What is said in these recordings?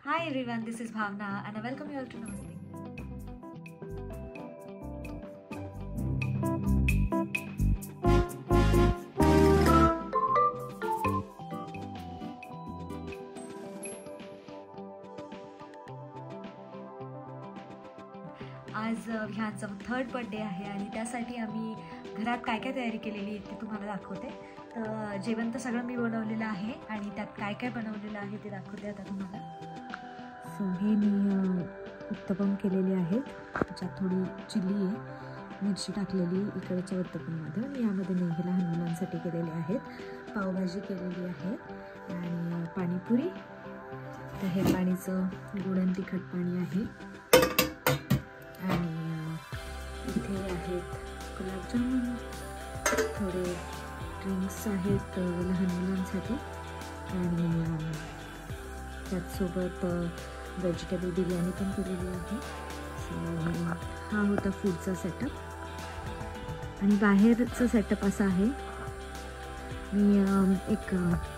Hi everyone, this is Bhavna and I welcome you all to Namaste. आज विहानचा 3rd birthday आहे आणि त्यासाठी आम्ही घरात काय काय तयारी केलेली आहे ते तुम्हाला दाखवते. तर जेवण तर सगळं मी बनवलेलं आहे आणि त्यात काय काय बनवलेलं आहे ते दाखवते आता तुम्हाला. सो हे मी उत्तपम केलेले आहेत, त्याच्यात थोडी चिली आहे, मिरची टाकलेली इकडच्या उत्तपममध्ये आणि यामध्ये मी लहान मुलांसाठी केलेले आहेत. पावभाजी केलेली आहे आणि पाणीपुरी. तर हे पाणीचं गोड आणि तिखट पाणी आहे आणि इथे आहेत गुलाबजामुन, थोडे ड्रिंक्स आहेत लहान मुलांसाठी आणि त्याचसोबत व्हेजिटेबल बिर्याणी पण केलेली आहे. सो हा होता फूडचा सेटअप आणि बाहेरचा सेटअप असा आहे. मी एक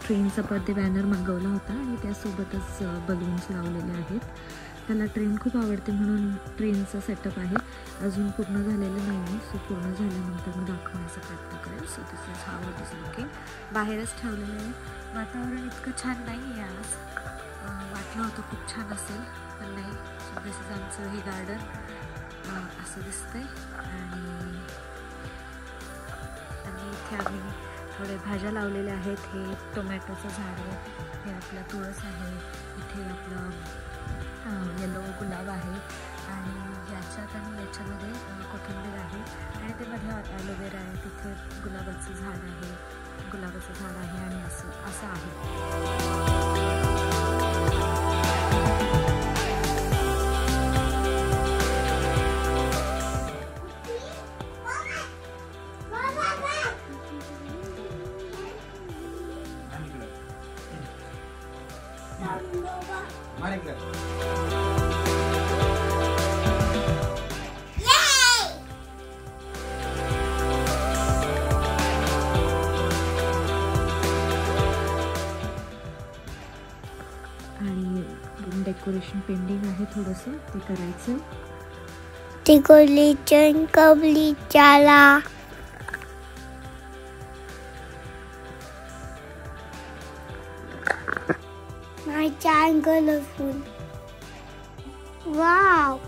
ट्रेनचा बर्थडे बॅनर मागवला होता आणि त्यासोबतच बलून्स लावलेले आहेत. त्याला ट्रेन खूप आवडते म्हणून ट्रेनचा सेटअप आहे. अजून पूर्ण झालेलं नाही आहे, सो पूर्ण झाल्यानंतर मी दाखवण्याचा प्रयत्न करेल. So this is how it is looking. बाहेरच ठेवलेलं आहे. वातावरण इतकं छान नाही आहे आज. वाटलं होतं खूप छान असेल पण नाही. सो दिस इज आमचं हे गार्डन असं दिसतंय आणि इथे आम्ही थोडे भाज्या लावलेल्या आहेत. हे टोमॅटोचं झाड आहे, हे आपला तुळस आहे, इथे आपलं येलो गुलाब आहे आणि याच्यात आणि याच्यामध्ये कोथिंबीर आहे आणि ते मध्ये ॲलोवेरा आहे. तिथे गुलाबाचं झाड आहे आणि असं आहे. आणि डेकोरेशन पेंडिंग आहे, थोडंसं ते करायचं. डेकोरेशन कंप्लीट झाला. My giant colorful. Wow!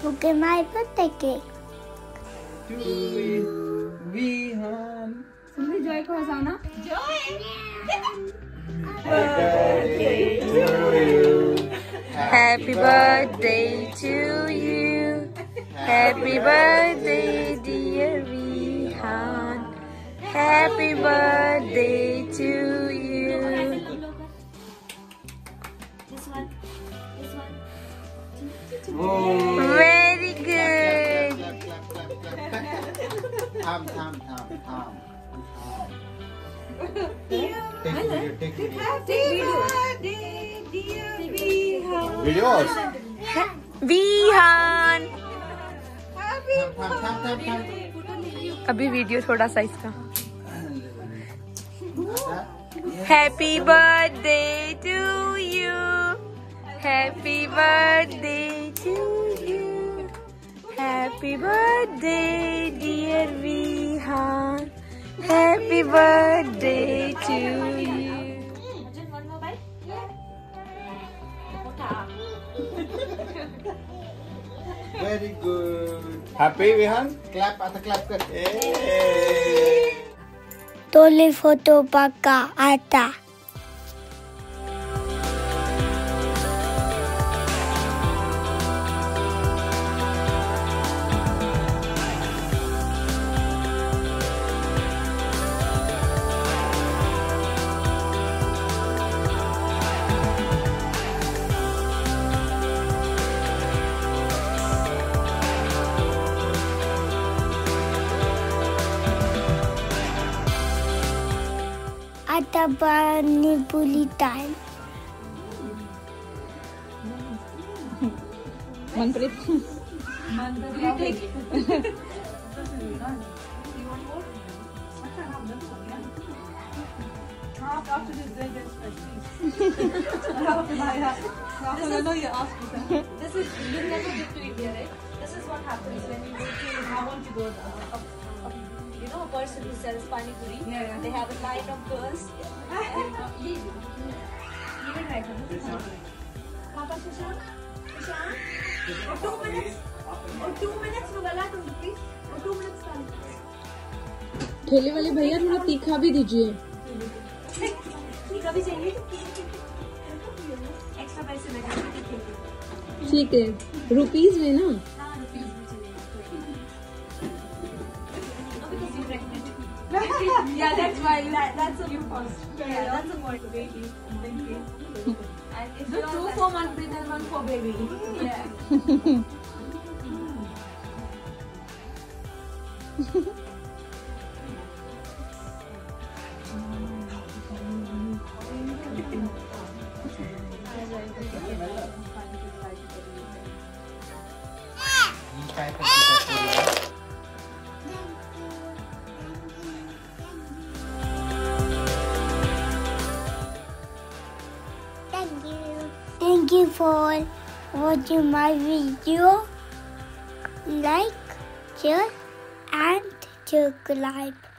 Look at my birthday cake. Vihan. तुम्ही जॉय को हसाना. Happy birthday to you. Happy birthday, dear Vihan. Happy birthday to you. Very good. Take videos. Vihan. अभी video थोड़ा सा इसका. Happy birthday to you. Happy birthday to you. Happy birthday, dear Vihan. Happy birthday to you. Very good. Happy Vihan? Clap आता clap कर. तोले photo बघा आता. आता panipuri time. Manpreet. after this, then there's please. I know you asked me that. This is, you've never been to India, right? This is what happens when you go to, I want to go You know a person who sells pani puri? Yeah. They have a line of girls. Even like this. Papa, Sushant? Sushant? 2 minutes? 2 minutes, Nugala, please. 2 minutes, time. ठेले वाले भैया थोड़ा तीखा भी दीजिए. तीखा भी चाहिए? एक्स्ट्रा पैसे लगेंगे. ठीक है, रुपीस में ना. हाँ, रुपीस में चलेगा. Yeah, that's why. That's a new cost. Yeah, that's a more baby. Thank you. And it's 2 for Manpreet and 1 for baby. Yeah. Thank you for watching my video. Like, share, and subscribe.